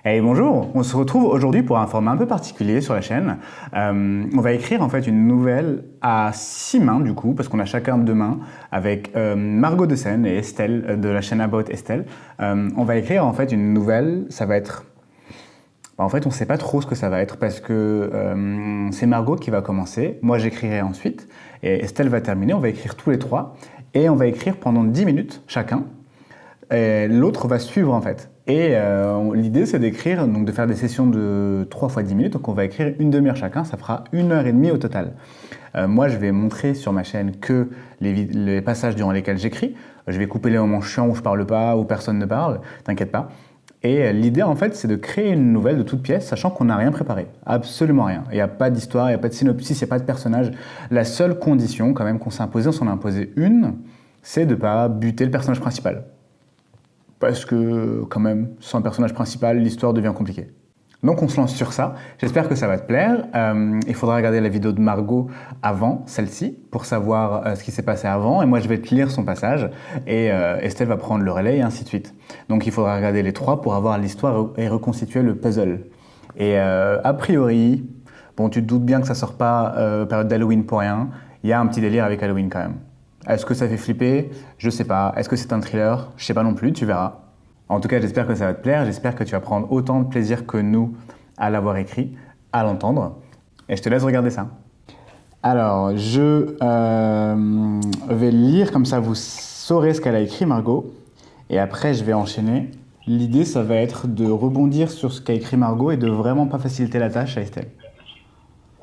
Hey, bonjour, on se retrouve aujourd'hui pour un format un peu particulier sur la chaîne. On va écrire en fait une nouvelle à 6 mains du coup, parce qu'on a chacun 2 mains, avec Margot de Seine et Estelle de la chaîne About Estelle. On va écrire en fait une nouvelle, ça va être... En fait, on ne sait pas trop ce que ça va être parce que c'est Margot qui va commencer, moi j'écrirai ensuite, et Estelle va terminer, on va écrire tous les trois, et on va écrire pendant 10 minutes chacun. L'autre va suivre en fait. Et l'idée c'est d'écrire, donc de faire des sessions de 3 fois 10 minutes, donc on va écrire une demi-heure chacun, ça fera 1 heure et demie au total. Moi je vais montrer sur ma chaîne que les passages durant lesquels j'écris, je vais couper les moments chiants où je parle pas, où personne ne parle, t'inquiète pas. Et l'idée en fait c'est de créer une nouvelle de toute pièce, sachant qu'on n'a rien préparé, absolument rien. Il n'y a pas d'histoire, il n'y a pas de synopsis, il n'y a pas de personnage. La seule condition quand même qu'on s'est imposée, on s'en a imposé une, c'est de ne pas buter le personnage principal. Parce que, quand même, sans un personnage principal, l'histoire devient compliquée. Donc on se lance sur ça, j'espère que ça va te plaire. Il faudra regarder la vidéo de Margot avant celle-ci, pour savoir ce qui s'est passé avant, et moi je vais te lire son passage, et Estelle va prendre le relais, et ainsi de suite. Donc il faudra regarder les trois pour avoir l'histoire et reconstituer le puzzle. Et a priori, bon tu te doutes bien que ça sort pas période d'Halloween pour rien, il y a un petit délire avec Halloween quand même. Est-ce que ça fait flipper? Je sais pas. Est-ce que c'est un thriller? Je sais pas non plus, tu verras. En tout cas, j'espère que ça va te plaire, j'espère que tu vas prendre autant de plaisir que nous à l'avoir écrit, à l'entendre. Et je te laisse regarder ça. Alors, je vais lire, comme ça vous saurez ce qu'elle a écrit, Margot. Et après, je vais enchaîner. L'idée, ça va être de rebondir sur ce qu'a écrit Margot et de vraiment pas faciliter la tâche à Estelle.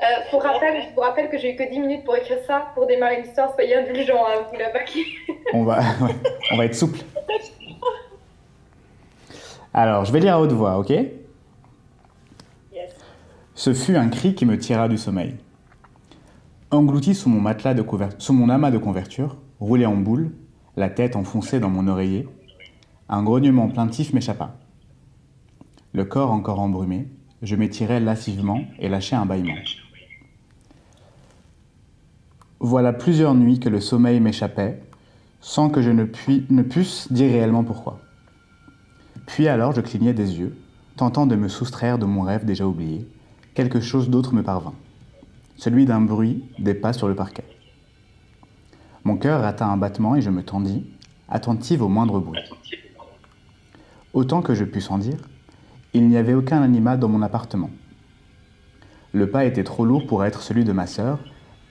Je vous rappelle que j'ai eu que 10 minutes pour écrire ça, pour démarrer l'histoire. Soyez indulgents, hein, vous la baquez. On va, ouais, on va être souple. Alors, je vais lire à haute voix, ok? Yes. Ce fut un cri qui me tira du sommeil. Englouti sous mon matelas sous mon amas de couverture, roulé en boule, la tête enfoncée dans mon oreiller, un grognement plaintif m'échappa. Le corps encore embrumé, je m'étirai lascivement et lâchai un bâillement. Voilà plusieurs nuits que le sommeil m'échappait, sans que je ne pusse dire réellement pourquoi. Puis alors je clignai des yeux, tentant de me soustraire de mon rêve déjà oublié. Quelque chose d'autre me parvint. Celui d'un bruit, des pas sur le parquet. Mon cœur rata un battement et je me tendis, attentive au moindre bruit. Autant que je pus en dire, il n'y avait aucun animal dans mon appartement. Le pas était trop lourd pour être celui de ma sœur,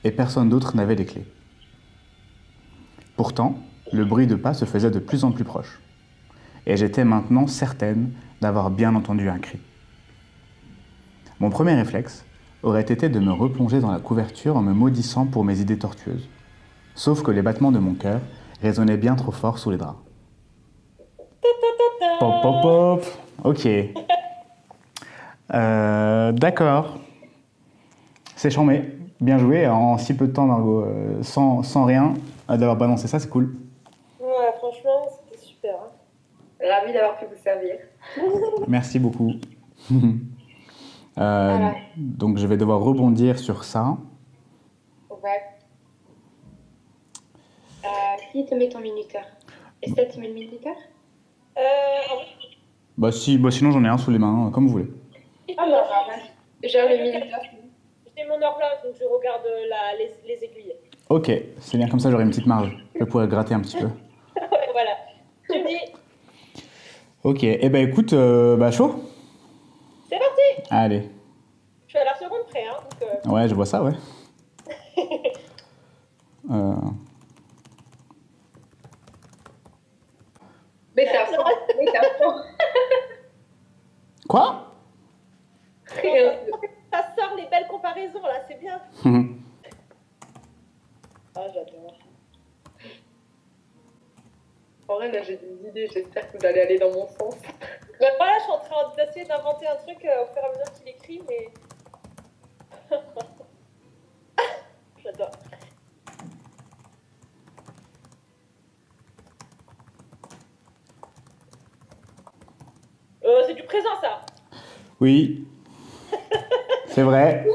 et personne d'autre n'avait les clés. Pourtant, le bruit de pas se faisait de plus en plus proche, et j'étais maintenant certaine d'avoir bien entendu un cri. Mon premier réflexe aurait été de me replonger dans la couverture en me maudissant pour mes idées tortueuses, sauf que les battements de mon cœur résonnaient bien trop fort sous les draps. Pop, pop, pop. Ok. D'accord. C'est chambé. Bien joué en si peu de temps, Margot. Sans rien, d'avoir balancé ça, c'est cool. Ouais, franchement, c'était super. Hein. Ravi d'avoir pu vous servir. Merci beaucoup. Voilà. Donc je vais devoir rebondir sur ça. Ouais. Qui te met ton minuteur? Estelle, tu mets le minuteur? En Bah sinon j'en ai un sous les mains, comme vous voulez. Ah non, gère le minuteur. j'ai mon horloge, donc je regarde les aiguilles. Ok, c'est bien comme ça, j'aurai une petite marge. Je pourrais gratter un petit peu. Ouais, voilà. Tu me dis, Ok, et ben écoute, bah chaud. c'est parti. Allez. Je suis à la seconde près, hein, donc... Ouais, je vois ça, ouais. Métaphore. Métaphore. Quoi? Ça sort les belles comparaisons, là, c'est bien. Ah, j'adore. En vrai, là, j'ai des idées. J'espère que vous allez aller dans mon sens. Mais voilà, je suis en train d'essayer d'inventer un truc au fur et à mesure qu'il écrit, mais... J'adore. C'est du présent, ça. Oui. C'est vrai.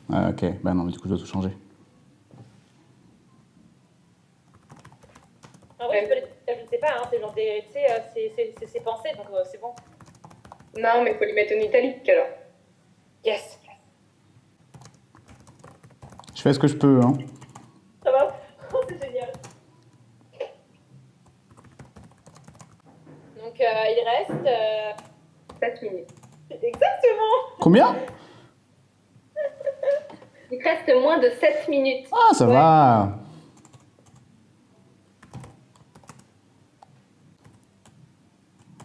Ok, bah non, mais du coup je dois tout changer. Ah ouais, tu peux les Je ne sais pas, hein, c'est genre des. Tu sais, c'est ses pensées, donc c'est bon. Non, mais il faut les mettre en italique alors. Yes! Je fais ce que je peux, hein. Ça va? Oh, c'est génial. Donc, il reste. 7 minutes. Exactement! Combien? Il reste moins de 7 minutes. Ah, ça va.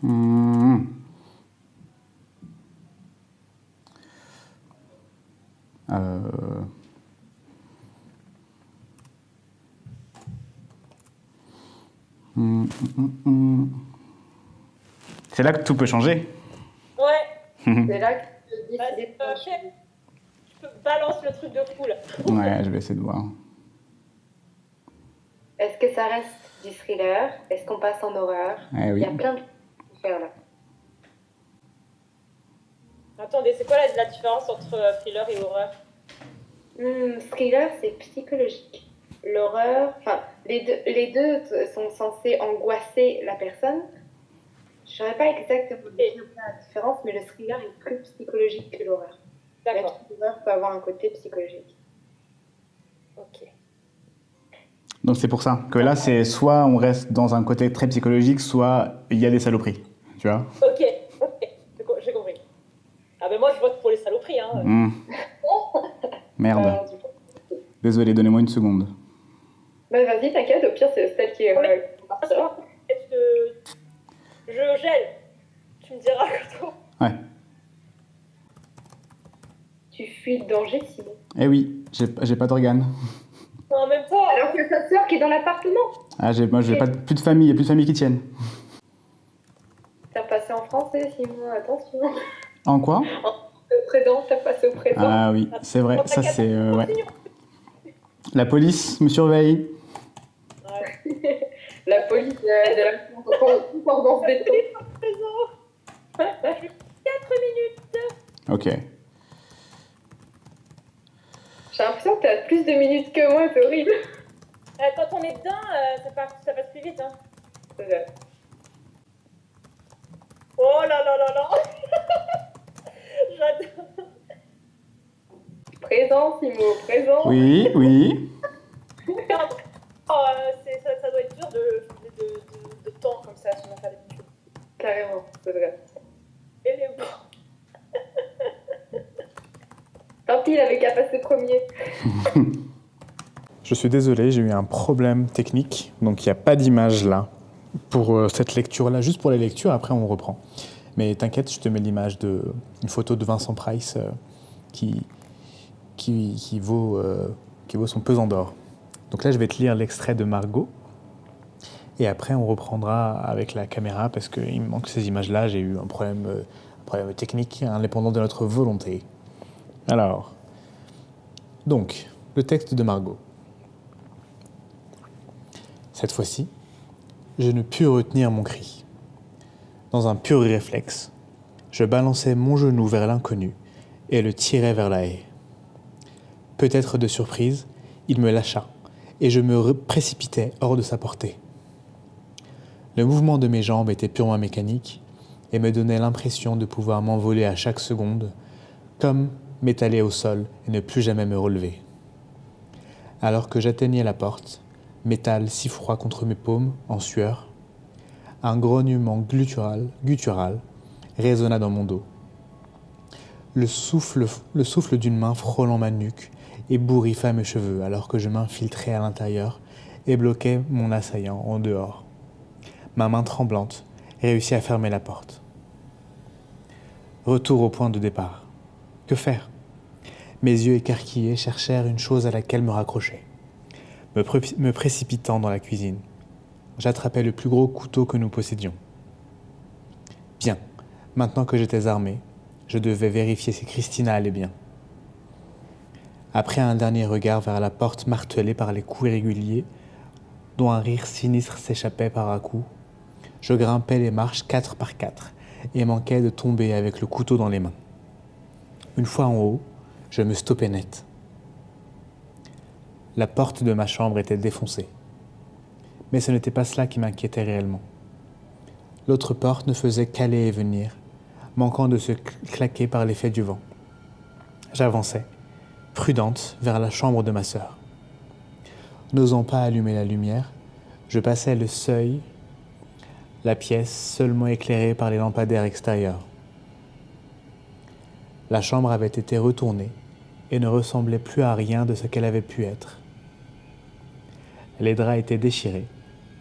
Hmm. C'est là que tout peut changer. Ouais. C'est là que je dis Vas-y, tu peux balancer le truc de fou là. Ouais, je vais essayer de voir. Est-ce que ça reste du thriller? Est-ce qu'on passe en horreur? Eh oui. Il y a plein de choses à faire là. Attendez, c'est quoi la différence entre thriller et horreur? Thriller, c'est psychologique. L'horreur, enfin, les deux sont censés angoisser la personne. Je ne saurais pas exactement la différence, mais le thriller est plus psychologique que l'horreur. D'accord. L'horreur peut avoir un côté psychologique. Ok. Donc c'est pour ça que là, c'est soit on reste dans un côté très psychologique, soit il y a des saloperies. Tu vois? Ok, j'ai compris. Ah ben moi je vote pour les saloperies, hein. Merde. Désolé, donnez-moi une seconde. Bah vas-y, t'inquiète, au pire c'est celle qui est... Je gèle. Tu me diras quand on... Ouais. Tu fuis le danger, Simon. Eh oui, j'ai pas d'organes. En même temps... Alors que sa sœur qui est dans l'appartement. Ah, moi, j'ai pas plus de famille, il y a plus de famille qui tiennent. T'as passé en français, Simon, attention. En quoi? Au présent, t'as passé au présent. Ah oui, c'est vrai, ça c'est... ouais. La police me surveille. Ouais. La police de la concordance béton. 4 minutes. Ok. J'ai l'impression que t'as plus de minutes que moi, c'est horrible. Quand on est dedans, ça passe plus vite, hein. C'est vrai. Oh là là là là. J'adore. Présent, Simon, présent. Oui, oui. Ça doit être dur de temps comme ça sur faire des choses. Carrément, c'est vrai. Et les bons. Tant pis, il avait qu'à passer premier. Je suis désolé, j'ai eu un problème technique, donc il n'y a pas d'image là pour cette lecture-là, juste pour la lecture, après on reprend. Mais t'inquiète, je te mets l'image une photo de Vincent Price qui vaut son pesant d'or. Donc là, je vais te lire l'extrait de Margot, et après on reprendra avec la caméra, parce qu'il me manque ces images-là, j'ai eu un problème technique indépendant de notre volonté. Alors, donc, le texte de Margot. Cette fois-ci, je ne pus retenir mon cri. Dans un pur réflexe, je balançai mon genou vers l'inconnu et le tirai vers la haie. Peut-être de surprise, il me lâcha et je me précipitai hors de sa portée. Le mouvement de mes jambes était purement mécanique et me donnait l'impression de pouvoir m'envoler à chaque seconde, comme m'étaler au sol et ne plus jamais me relever. Alors que j'atteignais la porte, métal si froid contre mes paumes, en sueur, un grognement guttural résonna dans mon dos. Le souffle d'une main frôlant ma nuque ébouriffa mes cheveux alors que je m'infiltrais à l'intérieur et bloquais mon assaillant en dehors. Ma main tremblante réussit à fermer la porte. Retour au point de départ. Que faire? Mes yeux écarquillés cherchèrent une chose à laquelle me raccrocher. Me précipitant dans la cuisine, j'attrapai le plus gros couteau que nous possédions. Bien, maintenant que j'étais armé, je devais vérifier si Christina allait bien. Après un dernier regard vers la porte martelée par les coups irréguliers, dont un rire sinistre s'échappait par à coups, je grimpais les marches 4 par 4 et manquais de tomber avec le couteau dans les mains. Une fois en haut, je me stoppais net. La porte de ma chambre était défoncée. Mais ce n'était pas cela qui m'inquiétait réellement. L'autre porte ne faisait qu'aller et venir, manquant de se claquer par l'effet du vent. J'avançais, prudente, vers la chambre de ma sœur. N'osant pas allumer la lumière, je passais le seuil, la pièce seulement éclairée par les lampadaires extérieurs. La chambre avait été retournée et ne ressemblait plus à rien de ce qu'elle avait pu être. Les draps étaient déchirés,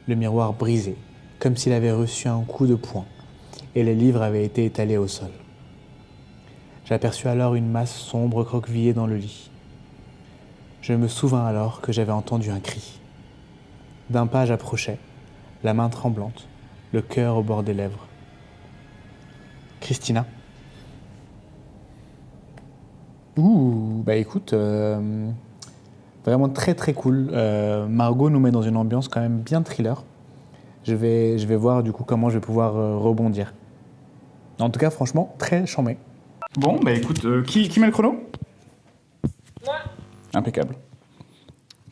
le miroir brisé, comme s'il avait reçu un coup de poing, et les livres avaient été étalés au sol. J'aperçus alors une masse sombre croquevillée dans le lit. Je me souvins alors que j'avais entendu un cri. D'un pas j'approchais, la main tremblante, le cœur au bord des lèvres. Christina. Bah écoute, vraiment très très cool. Margot nous met dans une ambiance quand même bien thriller. Je vais voir du coup comment je vais pouvoir rebondir. En tout cas, franchement, très charmé. Bon, bah écoute, qui met le chrono? Moi, Impeccable.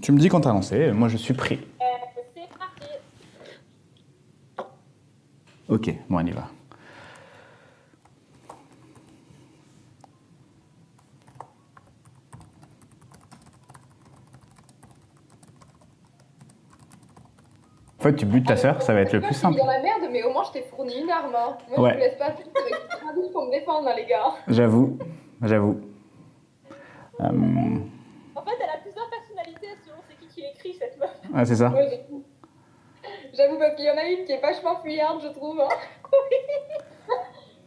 Tu me dis quand t'as lancé, moi je suis pris. c'est parti. Ok, bon, on y va. En fait, tu butes ta sœur, ça va être le plus Je suis simple. dans la merde, mais au moins je t'ai fourni une arme. Hein. Moi, Ouais. je vous laisse pas juste avec une traduce pour me défendre, hein, les gars. J'avoue. En fait, elle a plusieurs personnalités selon c'est qui écrit cette meuf. Ouais, c'est ça. Ouais, j'avoue, parce qu'il y en a une qui est vachement fuyarde, je trouve. Hein.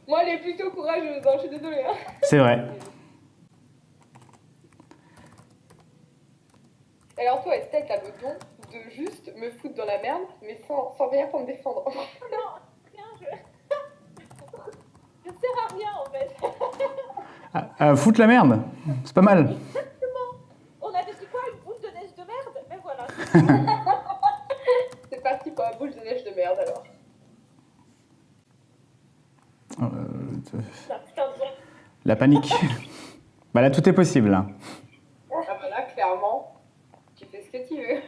Moi, elle est plutôt courageuse, hein, je suis désolée. Hein. C'est vrai. Alors toi, Estelle, t'as le don de juste me foutre dans la merde, mais sans rien pour me défendre. Non, rien, je sers à rien en fait. Foutre la merde, c'est pas mal. Exactement. On a dit quoi, une boule de neige de merde? Mais voilà. C'est parti pour la boule de neige de merde, alors. Ah, putain de merde. La panique. Bah là, tout est possible. Là. Ah bah là, clairement, tu fais ce que tu veux.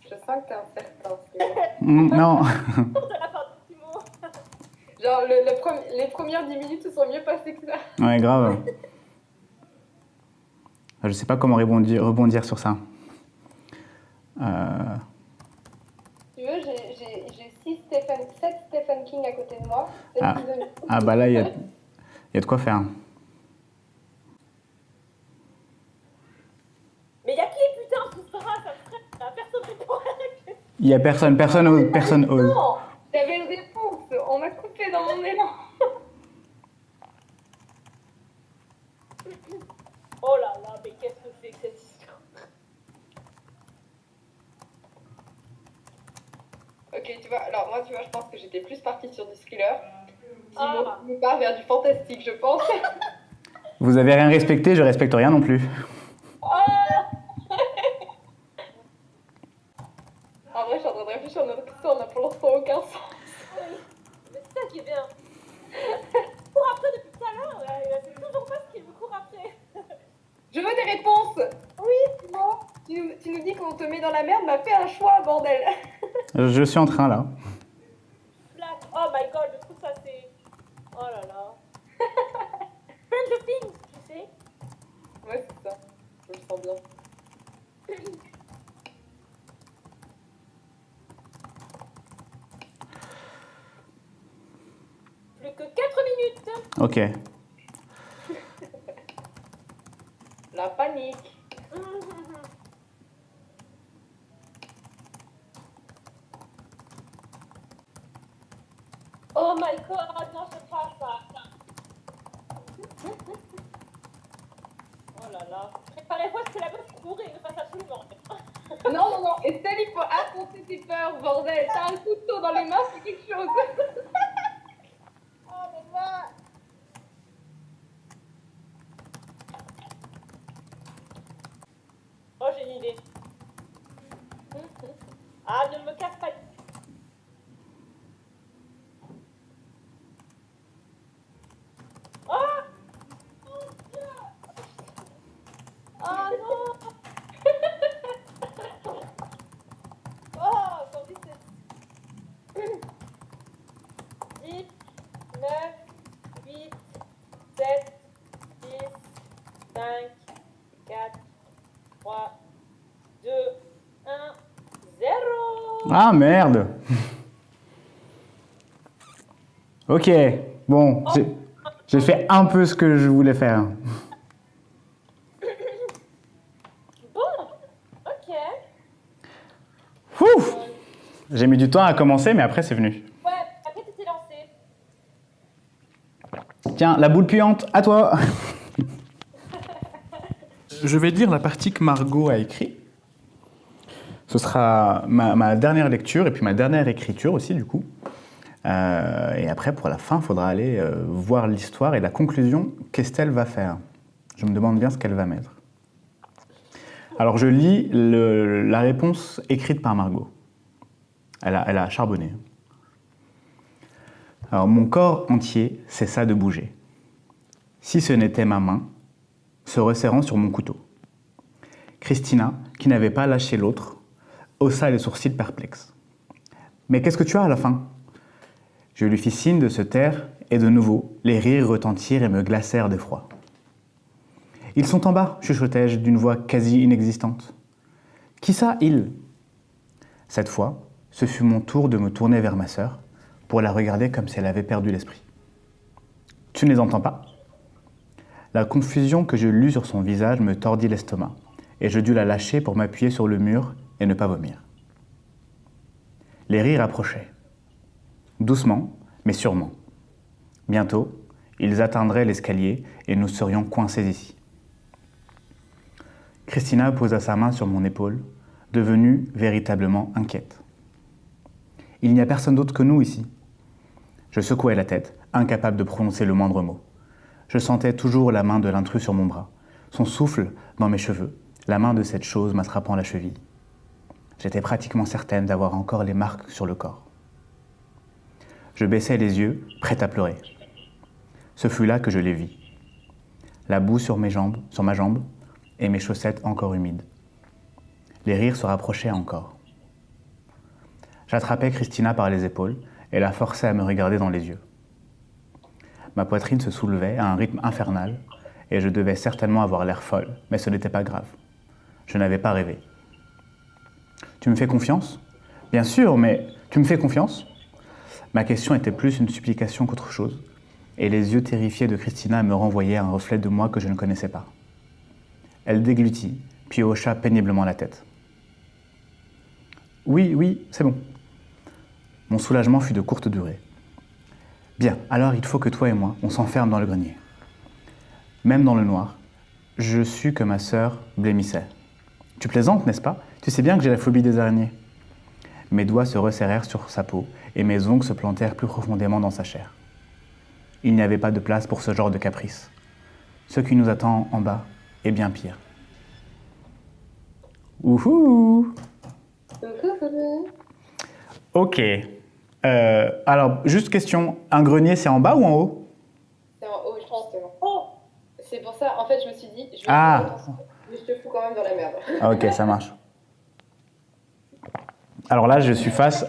Je sens que t'es un certain. Non. De la part du petit mot. Genre, les premières 10 minutes se sont mieux passées que ça. Ouais, grave. Je sais pas comment rebondir sur ça. Tu veux, j'ai 7 Stephen King à côté de moi. Ah bah là, il y a de quoi faire. Mais y'a qui putain sous Sarah, ça me stresse, là, personne répond. Il y a personne ose. Non, j'avais une réponse. On m'a coupé dans mon élan. Oh là là, mais qu'est-ce que c'est que cette histoire? Ok, tu vois, alors moi, tu vois, je pense que j'étais plus partie sur du thriller. Ah. Simon, part vers du fantastique, je pense. Vous avez rien respecté, je respecte rien non plus. En vrai, je suis en train de réfléchir à notre histoire, on n'a pour l'instant aucun sens. Oui, mais c'est ça qui est bien. Il court après depuis tout à l'heure, c'est toujours pas ce qu'il me court après. Je veux des réponses. Oui, Simon, tu nous dis qu'on te met dans la merde, m'a fait un choix, bordel. Je suis en train là. black. Oh my god, je trouve ça c'est. Oh là là. Stranger Things, tu sais. Ouais, c'est ça. Je le sens bien. Plus que 4 minutes. Ok. La panique. Oh my god, non, je pas ça. Oh là là. Préparez-vous à ce que la meuf court et ne fasse absolument rien. Non. Estelle, il faut affronter tes peurs, bordel. T'as un couteau dans les mains, c'est quelque chose. Oh mais moi. Oh, j'ai une idée. Ah, ne me casse pas. Oh! Oh non! Ah merde. Ok, bon, j'ai fait un peu ce que je voulais faire. Bon, ok. Ouf. J'ai mis du temps à commencer, mais après c'est venu. Ouais, après tu t'es lancé. Tiens, la boule puante, à toi. Je vais lire la partie que Margot a écrite. Ce sera ma dernière lecture et puis ma dernière écriture aussi, du coup. Et après, pour la fin, il faudra aller voir l'histoire et la conclusion qu'Estelle va faire. Je me demande bien ce qu'elle va mettre. Alors, je lis la réponse écrite par Margot. Elle a charbonné. Alors, mon corps entier cessa de bouger. Si ce n'était ma main, se resserrant sur mon couteau. Christina, qui n'avait pas lâché l'autre, haussa les sourcils perplexes. « Mais qu'est-ce que tu as à la fin ?» Je lui fis signe de se taire, et de nouveau, les rires retentirent et me glacèrent d'effroi. « Ils sont en bas, chuchotai-je d'une voix quasi inexistante. « Qui ça, ils ?» Cette fois, ce fut mon tour de me tourner vers ma sœur, pour la regarder comme si elle avait perdu l'esprit. « Tu ne les entends pas ?» La confusion que je lus sur son visage me tordit l'estomac, et je dus la lâcher pour m'appuyer sur le mur et ne pas vomir. Les rires approchaient. Doucement, mais sûrement. Bientôt, ils atteindraient l'escalier et nous serions coincés ici. Christina posa sa main sur mon épaule, devenue véritablement inquiète. « Il n'y a personne d'autre que nous ici. » Je secouai la tête, incapable de prononcer le moindre mot. Je sentais toujours la main de l'intrus sur mon bras, son souffle dans mes cheveux, la main de cette chose m'attrapant la cheville. J'étais pratiquement certaine d'avoir encore les marques sur le corps. Je baissai les yeux, prête à pleurer. Ce fut là que je les vis. La boue sur ma jambe, et mes chaussettes encore humides. Les rires se rapprochaient encore. J'attrapai Christina par les épaules et la forçai à me regarder dans les yeux. Ma poitrine se soulevait à un rythme infernal et je devais certainement avoir l'air folle, mais ce n'était pas grave. Je n'avais pas rêvé. « Tu me fais confiance ?»« Bien sûr, mais tu me fais confiance ?» Ma question était plus une supplication qu'autre chose, et les yeux terrifiés de Christina me renvoyaient un reflet de moi que je ne connaissais pas. Elle déglutit, puis hocha péniblement la tête. « Oui, c'est bon. » Mon soulagement fut de courte durée. « Bien, alors il faut que toi et moi, on s'enferme dans le grenier. » Même dans le noir, je sus que ma sœur blêmissait. « Tu plaisantes, n'est-ce pas? Tu sais bien que j'ai la phobie des araignées. » Mes doigts se resserrèrent sur sa peau et mes ongles se plantèrent plus profondément dans sa chair. Il n'y avait pas de place pour ce genre de caprice. Ce qui nous attend en bas est bien pire. Wouhou! Ok. Alors, juste question, un grenier, c'est en bas ou en haut? C'est en haut, je pense. Oh, C'est pour ça, en fait, je me suis dit, je vais Ah. faire attention, mais je te fous quand même dans la merde. Ah, ok, ça marche. Alors là, je suis face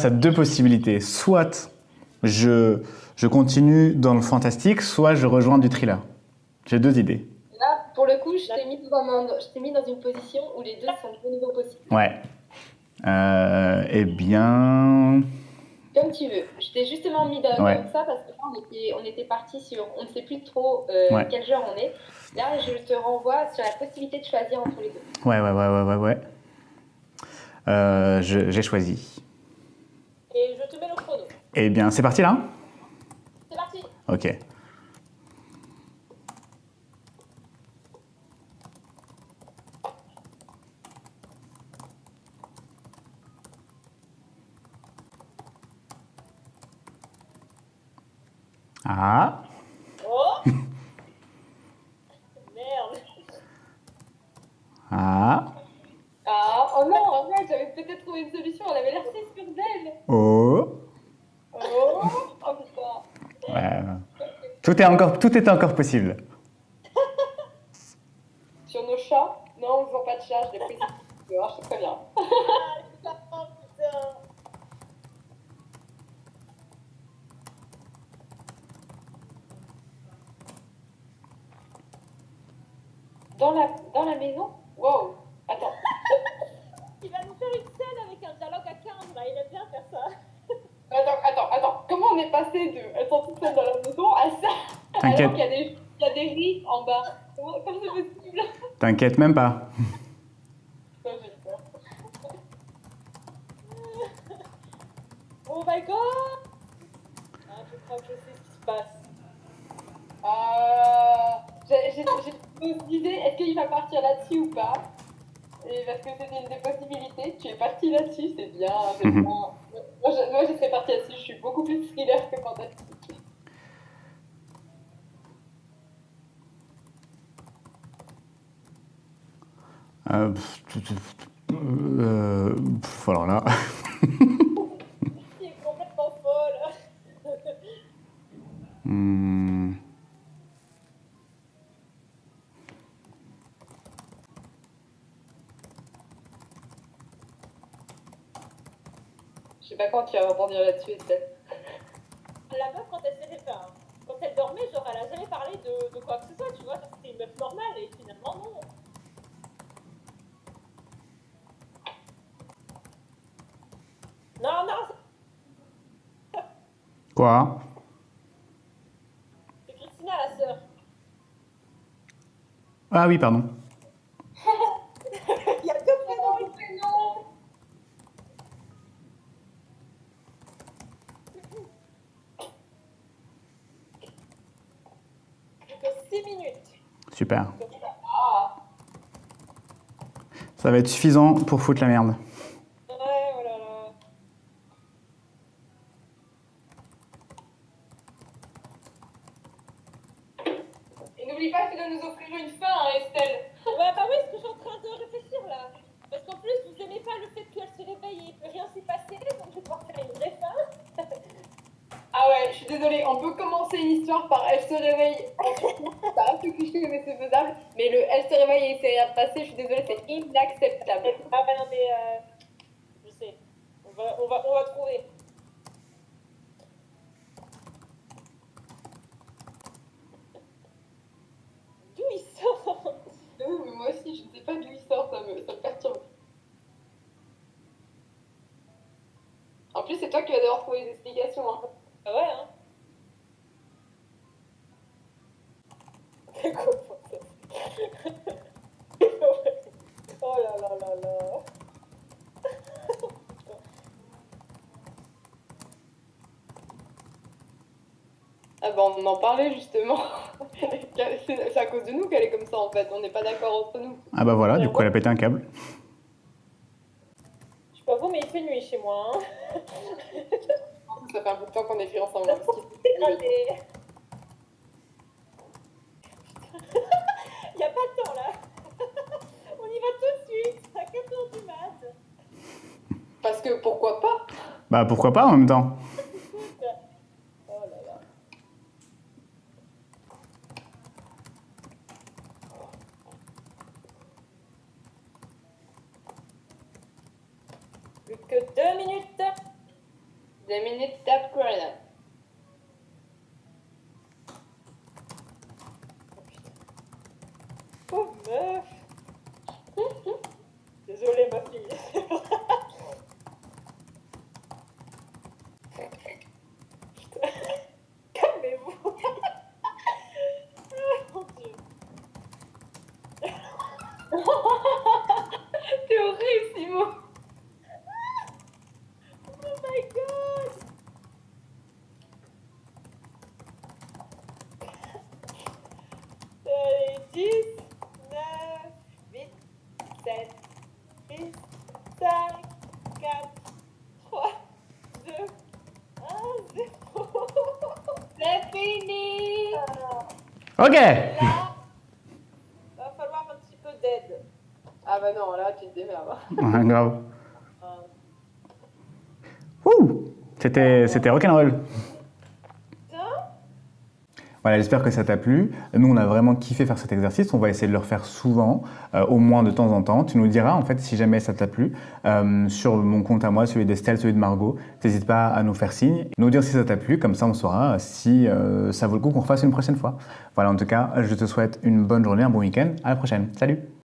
à deux possibilités. Soit je continue dans le fantastique, soit je rejoins du thriller. J'ai deux idées. Là, pour le coup, je t'ai mis dans une position où les deux sont de nouveau possibles. Ouais. Eh bien... Comme tu veux. Je t'ai justement mis Ouais. comme ça parce que là, on était parti sur... On ne sait plus trop Ouais. quel genre on est. Là, je te renvoie sur la possibilité de choisir entre les deux. Ouais. J'ai choisi. et je te mets le chrono. Eh bien, c'est parti là? C'est parti. Ok. Ah. Oh. Merde. Ah. Ah, oh non, en fait, j'avais peut-être trouvé une solution. Elle avait l'air si sûre d'elle. Oh. Oh putain. Ouais. Tout est encore possible. Sur nos chats? Non, on ne vend pas de chat, je l'ai pris. Tu vois, c'est très bien. Oh putain. Dans la maison? Wow. Attends. Il va nous faire une scène avec un dialogue 15 là, il aime bien faire ça. Attends. Comment on est passé de elles sont toutes seules dans la maison à ça T'inquiète. alors qu'il y a des riz en bas? Comment c'est possible? T'inquiète même pas. Ça, j'ai peur. Oh my god! Ah, je crois que je sais ce qui se passe. Je me disais, est-ce qu'il va partir là-dessus ou pas? Et parce que c'était une des possibilités. Tu es parti là-dessus, c'est bien. C'est bien. Moi, je serais partie là-dessus. Je suis beaucoup plus thriller que fantastique. Alors là. Il est complètement folle. Hmm. Je sais pas quand tu vas rebondir là-dessus, Estelle. La meuf, quand elle s'est réveillée, quand elle dormait, genre, elle a jamais parlé de quoi que ce soit, tu vois. C'était une meuf normale et finalement, non. Non, Quoi? c'est Christina, la sœur. Ah oui, pardon. Il y a deux prénoms. Plus que 6 minutes. Super. Ça va être suffisant pour foutre la merde. Ouais, oh là là. Et n'oublie pas que tu dois nous offrir une fin, hein, Estelle. Ouais, bah oui, c'est ce que je suis en train de réfléchir là. Parce qu'en plus, vous aimez pas le fait qu'elle se réveille et que rien s'est passé, donc je vais devoir faire une vraie fin. Ah ouais, je suis désolée, on peut commencer une histoire par elle se réveille. C'est un peu cliché, mais c'est faisable. Mais le elle se réveille et il s'est rien passé, je suis désolée, c'est inacceptable. Ah bah non, mais je sais. On va trouver. D'où il sort? Oui, mais moi aussi, je ne sais pas d'où il sort, ça me perturbe. En plus, c'est toi qui vas devoir trouver des explications. Hein. Ah ouais, hein. Comment ça? Oh là là là là. Ah bah on en parlait justement. C'est à cause de nous qu'elle est comme ça en fait, on n'est pas d'accord entre nous. Ah bah voilà, du coup elle a pété un câble. Je sais pas vous, mais il fait nuit chez moi. Hein. Ça fait un bout de temps qu'on est fait ensemble. Hein, Allez. Y a pas de temps là. On y va tout de suite, à 4h du mat. Parce que pourquoi pas? Bah pourquoi pas en même temps. Oh là là. Plus que 2 minutes. 2 minutes d'upgrade. Oh meuf. Désolée ma fille. Putain. Calmez-vous. Oh mon dieu. T'es horrible, Simon. Oh my god. Allez, 10, 9, 8, 7, 6, 5, 4, 3, 2, 1, 0. C'est fini. Ok. Là, va falloir un petit peu d'aide. Ah bah non, là tu te démerdes. Ouais, grave. Euh, Ouh, c'était rock'n'roll. Putain. Voilà, j'espère que ça t'a plu. Nous, on a vraiment kiffé faire cet exercice. On va essayer de le refaire souvent, au moins de temps en temps. Tu nous diras, en fait, si jamais ça t'a plu, sur mon compte à moi, celui d'Estelle, celui de Margot. N'hésite pas à nous faire signe, nous dire si ça t'a plu. Comme ça, on saura si ça vaut le coup qu'on refasse une prochaine fois. Voilà, en tout cas, je te souhaite une bonne journée, un bon week-end. À la prochaine. Salut!